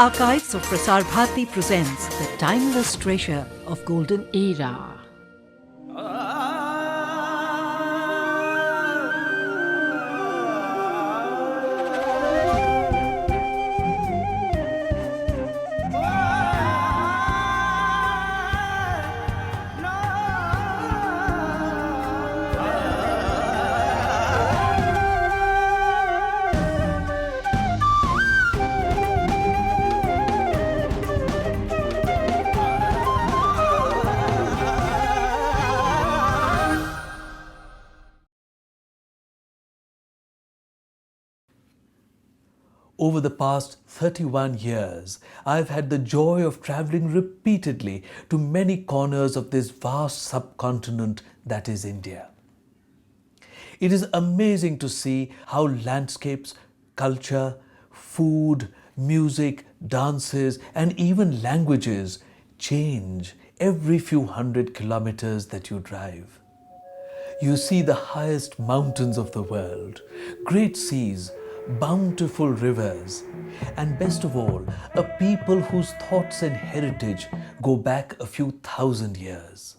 Archives of Prasar Bharati presents the timeless treasure of golden era. Over the past 31 years, I've had the joy of traveling repeatedly to many corners of this vast subcontinent that is India. It is amazing to see how landscapes, culture, food, music, dances, and even languages change every few hundred kilometers that you drive. You see the highest mountains of the world, great seas, bountiful rivers, and best of all, a people whose thoughts and heritage go back a few thousand years.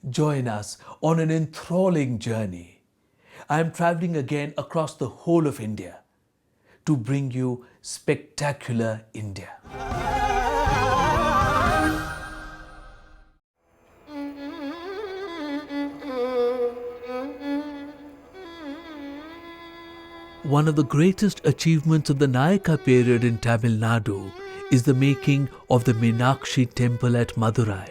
Join us on an enthralling journey. I am traveling again across the whole of India to bring you spectacular India. One of the greatest achievements of the Nayaka period in Tamil Nadu is the making of the Meenakshi Temple at Madurai.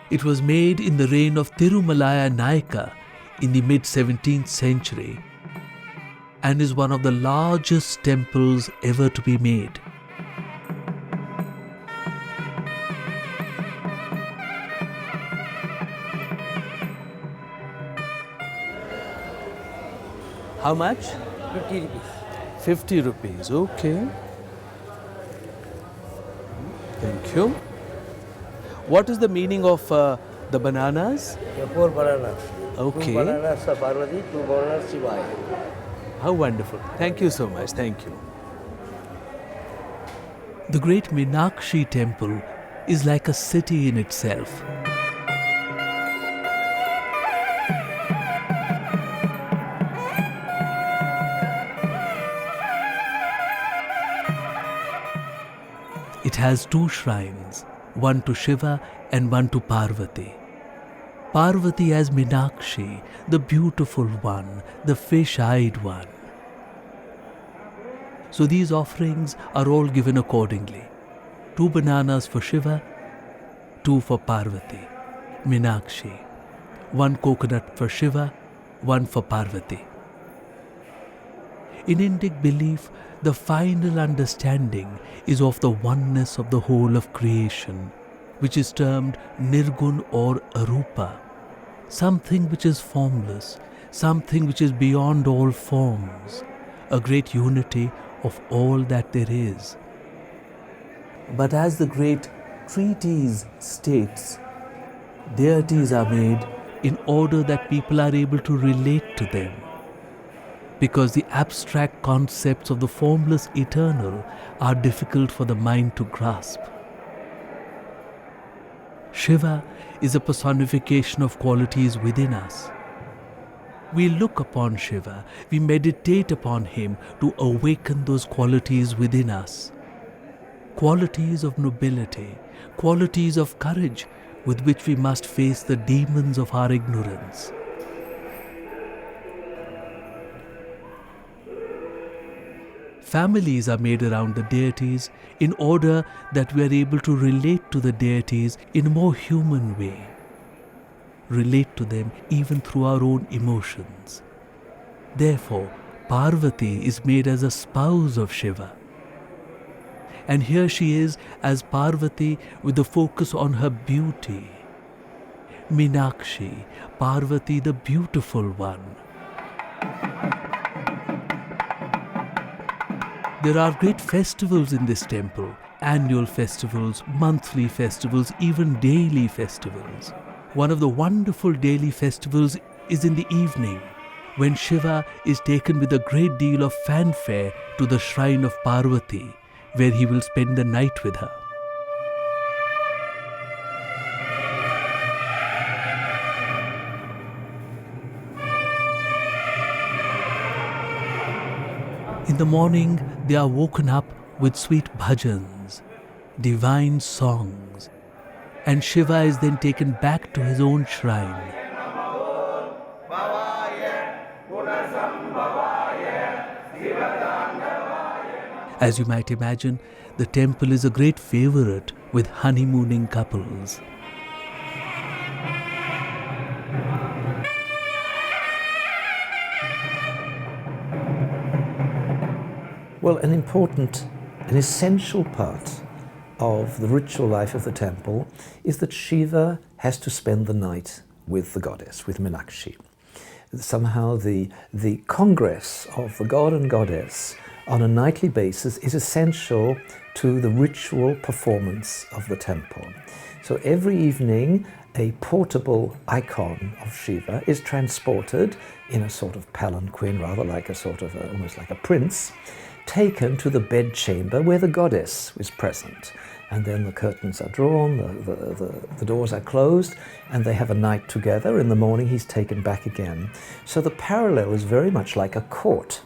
It was made in the reign of Tirumalaya Nayaka in the mid-17th century and is one of the largest temples ever to be made. How much? 50 rupees. 50 rupees, okay. Thank you. What is the meaning of the bananas? Yeah, 4 bananas. Okay. 2 bananas of Parvati, 2 bananas Shiva. How wonderful. Thank you so much. Thank you. The great Minakshi Temple is like a city in itself. It has 2 shrines, one to Shiva and one to Parvati. Parvati as Meenakshi, the beautiful one, the fish-eyed one. So these offerings are all given accordingly. 2 bananas for Shiva, 2 for Parvati, Meenakshi. 1 coconut for Shiva, 1 for Parvati. In Indic belief, the final understanding is of the oneness of the whole of creation, which is termed Nirgun or Arupa, something which is formless, something which is beyond all forms, a great unity of all that there is. But as the great treatise states, deities are made in order that people are able to relate to them, because the abstract concepts of the formless eternal are difficult for the mind to grasp. Shiva is a personification of qualities within us. We look upon Shiva, we meditate upon him to awaken those qualities within us. Qualities of nobility, qualities of courage with which we must face the demons of our ignorance. Families are made around the deities in order that we are able to relate to the deities in a more human way. Relate to them even through our own emotions. Therefore, Parvati is made as a spouse of Shiva. And here she is as Parvati with the focus on her beauty. Meenakshi, Parvati the beautiful one. There are great festivals in this temple, annual festivals, monthly festivals, even daily festivals. One of the wonderful daily festivals is in the evening, when Shiva is taken with a great deal of fanfare to the shrine of Parvati, where he will spend the night with her. In the morning, they are woken up with sweet bhajans, divine songs, and Shiva is then taken back to his own shrine. As you might imagine, the temple is a great favorite with honeymooning couples. Well, an essential part of the ritual life of the temple is that Shiva has to spend the night with the goddess, with Minakshi. Somehow the congress of the god and goddess on a nightly basis is essential to the ritual performance of the temple. So every evening, a portable icon of Shiva is transported in a sort of palanquin, rather like a sort of almost like a prince, taken to the bedchamber where the goddess is present. And then the curtains are drawn, the doors are closed, and they have a night together. In the morning he's taken back again. So the parallel is very much like a court,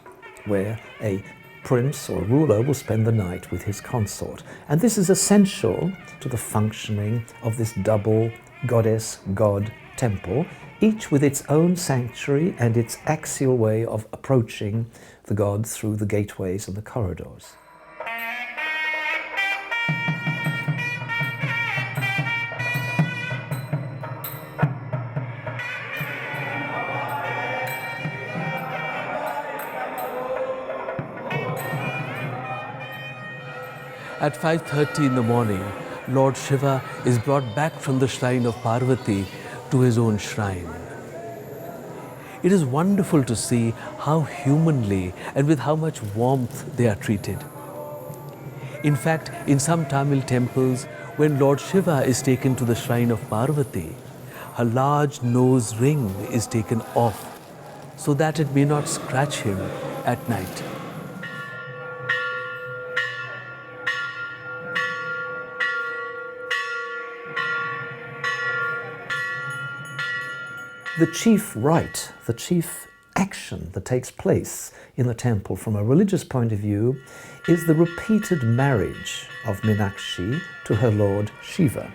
where a prince or ruler will spend the night with his consort. And this is essential to the functioning of this double goddess-god temple, each with its own sanctuary and its axial way of approaching the god through the gateways and the corridors. At 5:30 in the morning, Lord Shiva is brought back from the shrine of Parvati to his own shrine. It is wonderful to see how humanly and with how much warmth they are treated. In fact, in some Tamil temples, when Lord Shiva is taken to the shrine of Parvati, a large nose ring is taken off so that it may not scratch him at night. The chief rite, the chief action that takes place in the temple from a religious point of view is the repeated marriage of Meenakshi to her lord Shiva.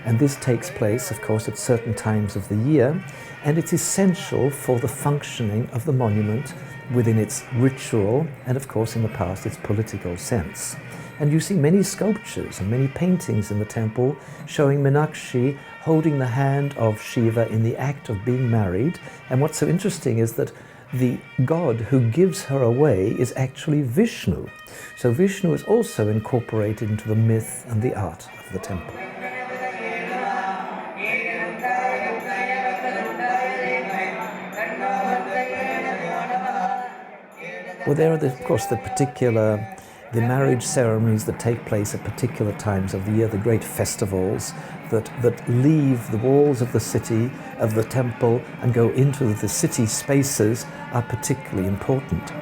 And this takes place, of course, at certain times of the year, and it's essential for the functioning of the monument within its ritual and, of course, in the past, its political sense. And you see many sculptures and many paintings in the temple showing Meenakshi holding the hand of Shiva in the act of being married. And what's so interesting is that the god who gives her away is actually Vishnu. So Vishnu is also incorporated into the myth and the art of the temple. Well, there are, of course, the marriage ceremonies that take place at particular times of the year, the great festivals that leave the walls of the city, of the temple, and go into the city spaces are particularly important.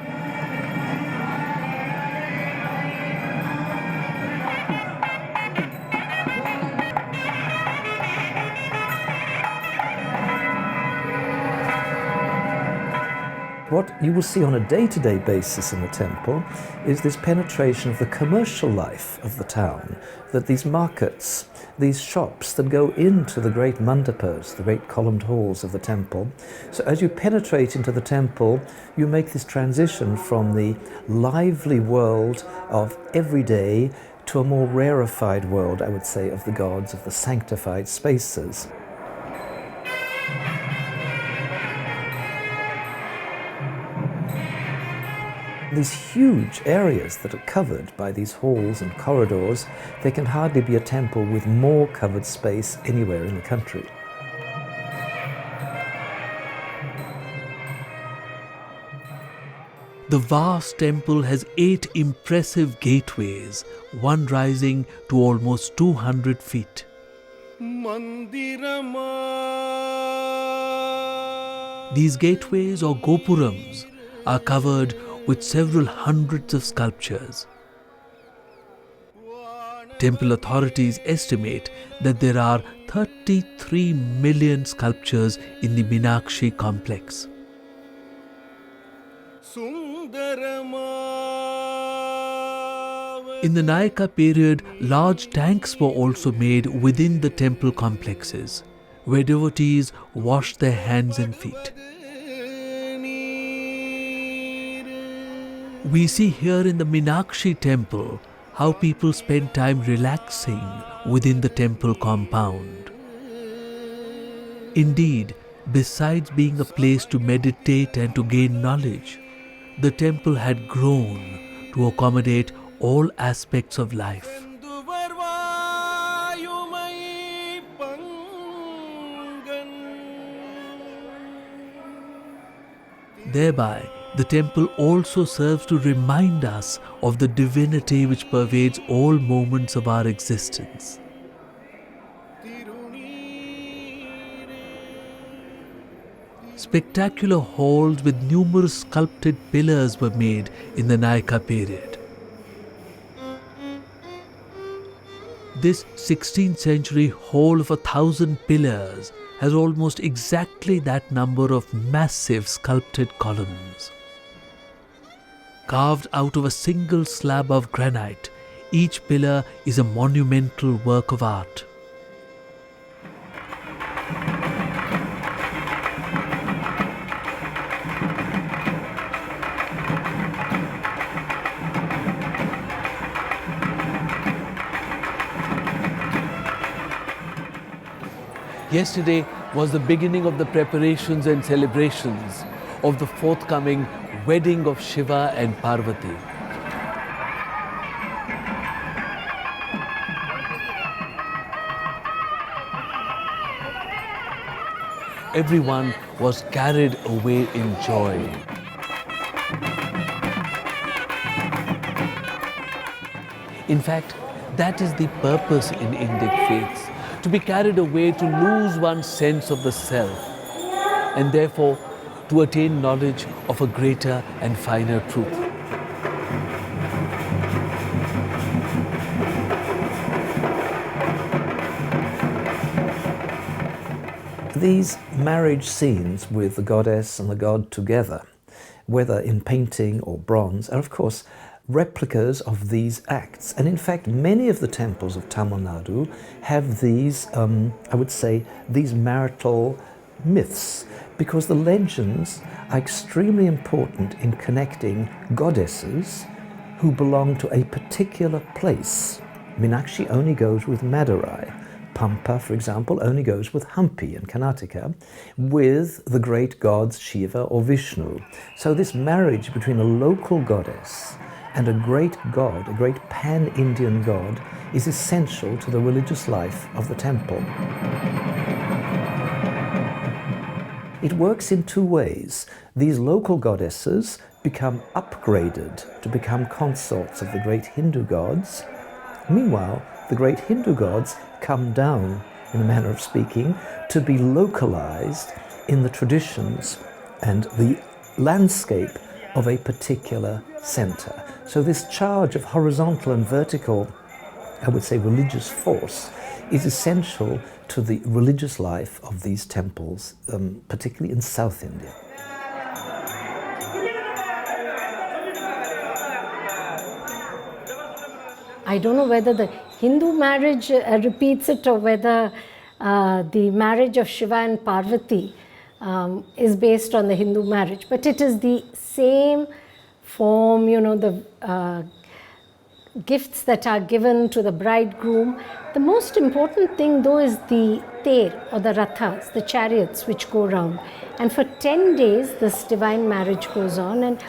What you will see on a day-to-day basis in the temple is this penetration of the commercial life of the town, that these markets, these shops that go into the great mandapas, the great columned halls of the temple. So as you penetrate into the temple, you make this transition from the lively world of everyday to a more rarefied world, I would say, of the gods, of the sanctified spaces. These huge areas that are covered by these halls and corridors, there can hardly be a temple with more covered space anywhere in the country. The vast temple has 8 impressive gateways, one rising to almost 200 feet. These gateways or gopurams are covered with several hundreds of sculptures. Temple authorities estimate that there are 33 million sculptures in the Meenakshi complex. In the Nayaka period, large tanks were also made within the temple complexes, where devotees washed their hands and feet. We see here in the Meenakshi temple how people spend time relaxing within the temple compound. Indeed, besides being a place to meditate and to gain knowledge, the temple had grown to accommodate all aspects of life. Thereby, the temple also serves to remind us of the divinity which pervades all moments of our existence. Spectacular halls with numerous sculpted pillars were made in the Nayaka period. This 16th century hall of 1,000 pillars has almost exactly that number of massive sculpted columns. Carved out of a single slab of granite, each pillar is a monumental work of art. Yesterday was the beginning of the preparations and celebrations of the forthcoming wedding of Shiva and Parvati. Everyone was carried away in joy. In fact, that is the purpose in Indic faiths, to be carried away, to lose one's sense of the self, and therefore to attain knowledge of a greater and finer truth. These marriage scenes with the goddess and the god together, whether in painting or bronze, are of course replicas of these acts. And in fact, many of the temples of Tamil Nadu have these, I would say, these marital myths, because the legends are extremely important in connecting goddesses who belong to a particular place. Minakshi only goes with Madurai. Pampa, for example, only goes with Hampi in Karnataka, with the great gods Shiva or Vishnu. So this marriage between a local goddess and a great god, a great pan-Indian god, is essential to the religious life of the temple. It works in two ways. These local goddesses become upgraded to become consorts of the great Hindu gods. Meanwhile, the great Hindu gods come down, in a manner of speaking, to be localized in the traditions and the landscape of a particular center. So this charge of horizontal and vertical, I would say, religious force is essential to the religious life of these temples, particularly in South India. I don't know whether the Hindu marriage repeats it or whether the marriage of Shiva and Parvati is based on the Hindu marriage, but it is the same form, the gifts that are given to the bridegroom. The most important thing though is the ter or the rathas, the chariots which go round. And for 10 days this divine marriage goes on, and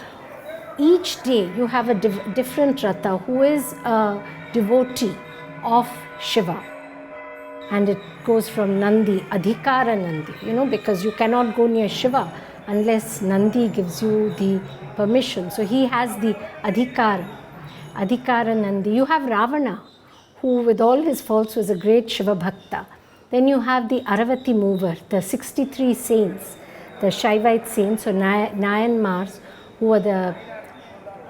each day you have a different ratha who is a devotee of Shiva. And it goes from Nandi, Adhikara Nandi, because you cannot go near Shiva unless Nandi gives you the permission. So he has the Adhikara Nandi. You have Ravana, who with all his faults was a great Shiva Bhakta. Then you have the Aravati mover, the 63 saints the Shaivite saints or Nayanmars, who are the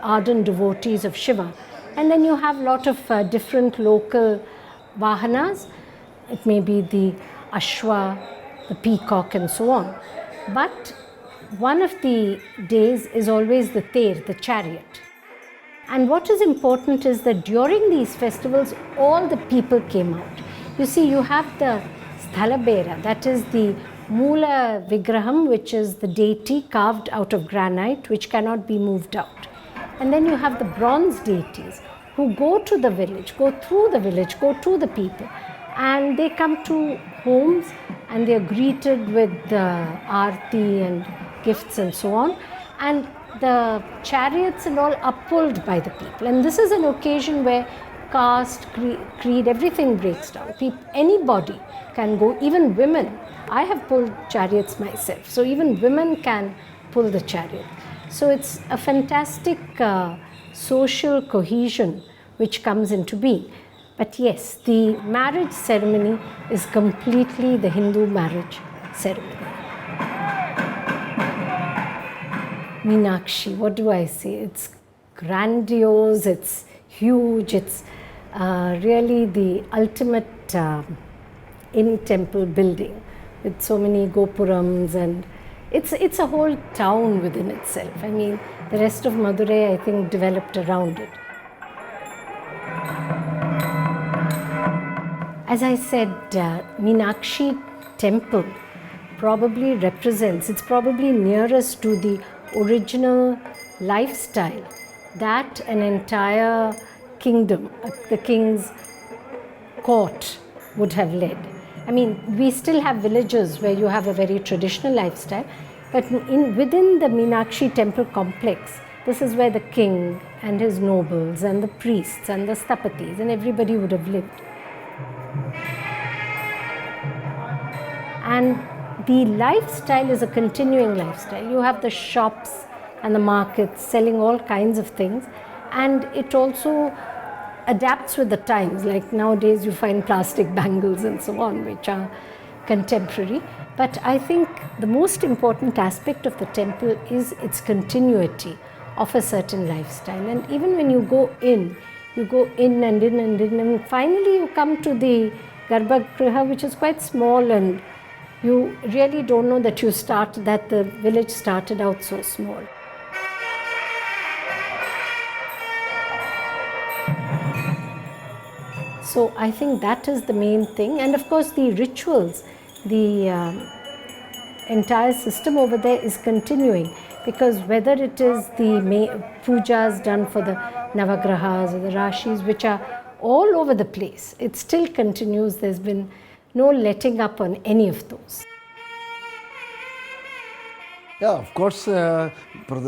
ardent devotees of Shiva. And then you have a lot of different local vahanas. It may be the Ashwa, the peacock and so on. But one of the days is always the Ter, the chariot. And what is important is that during these festivals, all the people came out. You see, you have the Sthalabera, that is the Mula Vigraham, which is the deity carved out of granite, which cannot be moved out. And then you have the bronze deities who go to the village, go through the village, go to the people. And they come to homes and they are greeted with aarti and gifts and so on. And the chariots and all are pulled by the people. And this is an occasion where caste, creed, everything breaks down. Anybody can go, even women. I have pulled chariots myself. So even women can pull the chariot. So it's a fantastic social cohesion which comes into being. But yes, the marriage ceremony is completely the Hindu marriage ceremony. Meenakshi, what do I say? It's grandiose, it's huge, it's really the ultimate in-temple building with so many gopurams, and it's a whole town within itself. I mean, the rest of Madurai, I think, developed around it. As I said, Meenakshi Temple probably represents, it's probably nearest to the original lifestyle that an entire kingdom, the king's court, would have led. I mean, we still have villages where you have a very traditional lifestyle, but within the Meenakshi temple complex, this is where the king and his nobles and the priests and the sthapatis and everybody would have lived. And the lifestyle is a continuing lifestyle. You have the shops and the markets selling all kinds of things, and it also adapts with the times. Like nowadays you find plastic bangles and so on, which are contemporary. But I think the most important aspect of the temple is its continuity of a certain lifestyle. And even when you go in and in and in, and finally you come to the Garbhagriha, which is quite small, and you really don't know that the village started out so small. So I think that is the main thing. And of course the rituals, the entire system over there is continuing, because whether it is the pujas done for the Navagrahas or the Rashis, which are all over the place, it still continues. There's been no letting up on any of those. Yeah, of course, the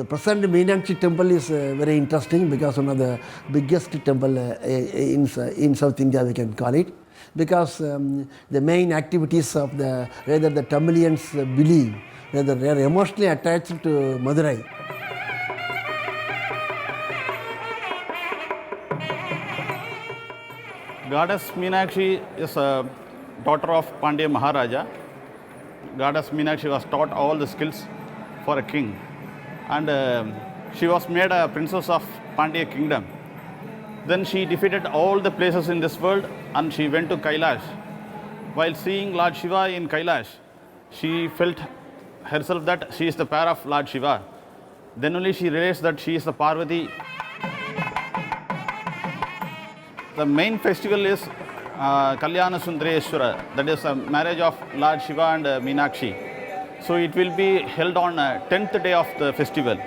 present Meenakshi temple is very interesting, because one of the biggest temple in South India, we can call it, because the main activities of the Tamilians believe, rather they are emotionally attached to Madurai. Goddess Meenakshi is a daughter of Pandya Maharaja. Goddess Meenakshi was taught all the skills for a king, and she was made a princess of Pandya kingdom. Then she defeated all the places in this world, and she went to Kailash. While seeing Lord Shiva in Kailash, she felt herself that she is the pair of Lord Shiva. Then only she realized that she is the Parvati. The main festival is Kalyana Sundareswarar, that is a marriage of Lord Shiva and Meenakshi. So it will be held on 10th day of the festival.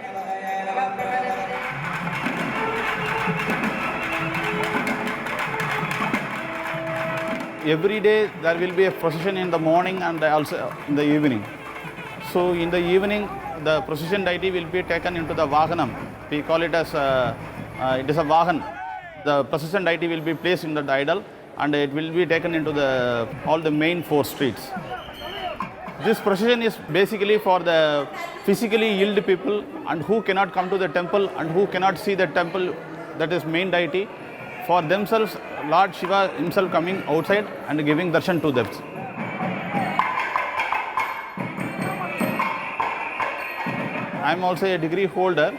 Every day there will be a procession in the morning and also in the evening. So in the evening, the procession deity will be taken into the Vahanam. We call it as it is a Vahan. The procession deity will be placed in the idol, and it will be taken into all the main 4 streets. This procession is basically for the physically ill people and who cannot come to the temple and who cannot see the temple, that is main deity. For themselves, Lord Shiva himself coming outside and giving darshan to them. I'm also a degree holder,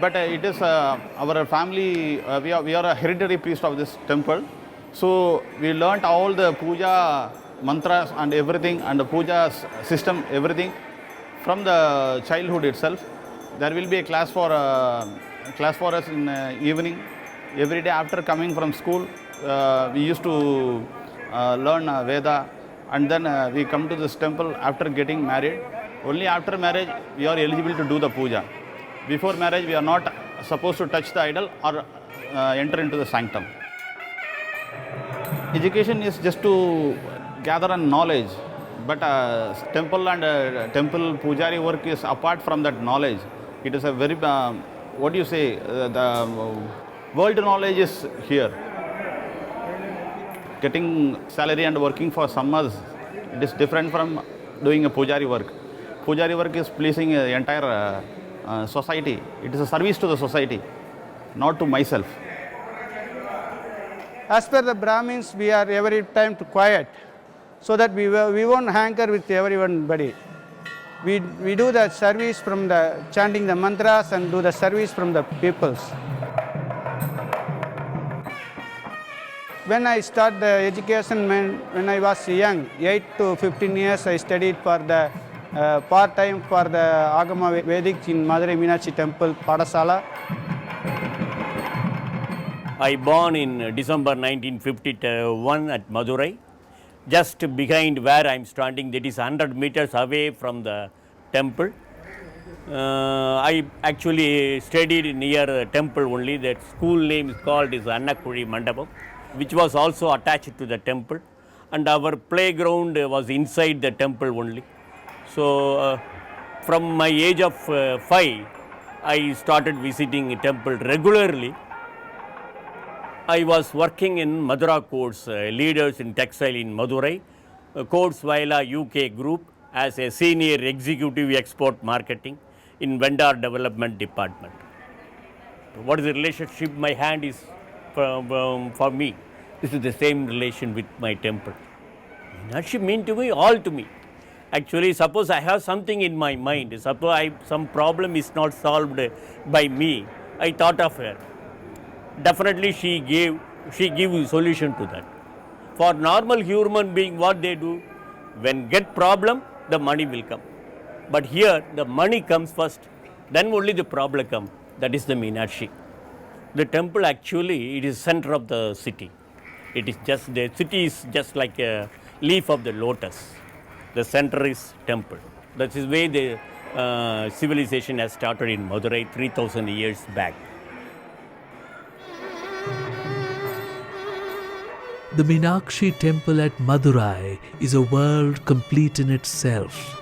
but it is our family, we are a hereditary priest of this temple. So we learnt all the puja mantras and everything, and the puja system, everything from the childhood itself. There will be a class for us in evening. Every day after coming from school, we used to learn Veda, and then we come to this temple after getting married. Only after marriage we are eligible to do the puja. Before marriage we are not supposed to touch the idol or enter into the sanctum. Education is just to gather knowledge, but temple and temple pujari work is apart from that knowledge. It is a very, what do you say, the world knowledge is here. Getting salary and working for summers, it is different from doing a pujari work. Pujari work is pleasing the entire society. It is a service to the society, not to myself. As per the Brahmins, we are every time to quiet, so that we won't hanker with everybody. We do the service from the chanting the mantras and do the service from the peoples. When I start the education, when I was young, 8 to 15 years, I studied for the part-time for the Agama Vedic in Madurai Meenakshi Temple, Padasala. I born in December 1951 at Madurai, just behind where I am standing, that is 100 meters away from the temple. I actually studied near the temple only. That school name is called Annakuri Mandapam, which was also attached to the temple, and our playground was inside the temple only. So from my age of 5, I started visiting temple regularly. I was working in Madura Courts, leaders in textile in Madurai, Courts Vaila UK group as a senior executive export marketing in vendor development department. What is the relationship my hand is for me? This is the same relation with my temple. Meenakshi mean to me, all to me. Actually, suppose I have something in my mind, suppose some problem is not solved by me, I thought of her. Definitely she gave solution to that. For normal human being, what they do, when get problem, the money will come. But here, the money comes first, then only the problem come. That is the Meenakshi. The temple actually, it is center of the city. It is just, the city is just like a leaf of the lotus. The center is temple. That is where the civilization has started in Madurai 3000 years back. The Meenakshi temple at Madurai is a world complete in itself.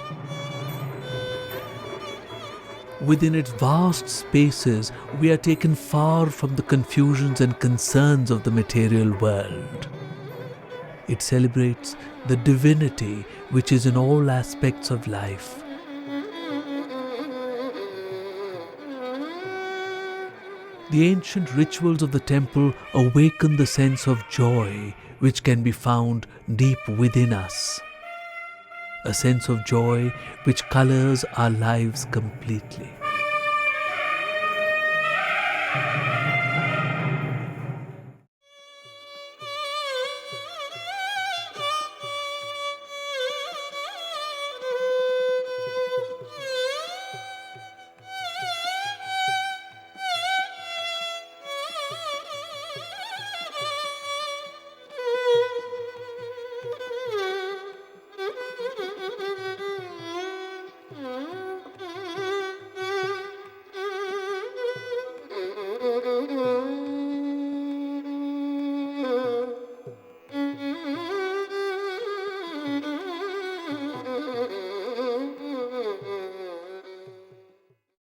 Within its vast spaces, we are taken far from the confusions and concerns of the material world. It celebrates the divinity which is in all aspects of life. The ancient rituals of the temple awaken the sense of joy which can be found deep within us. A sense of joy which colors our lives completely.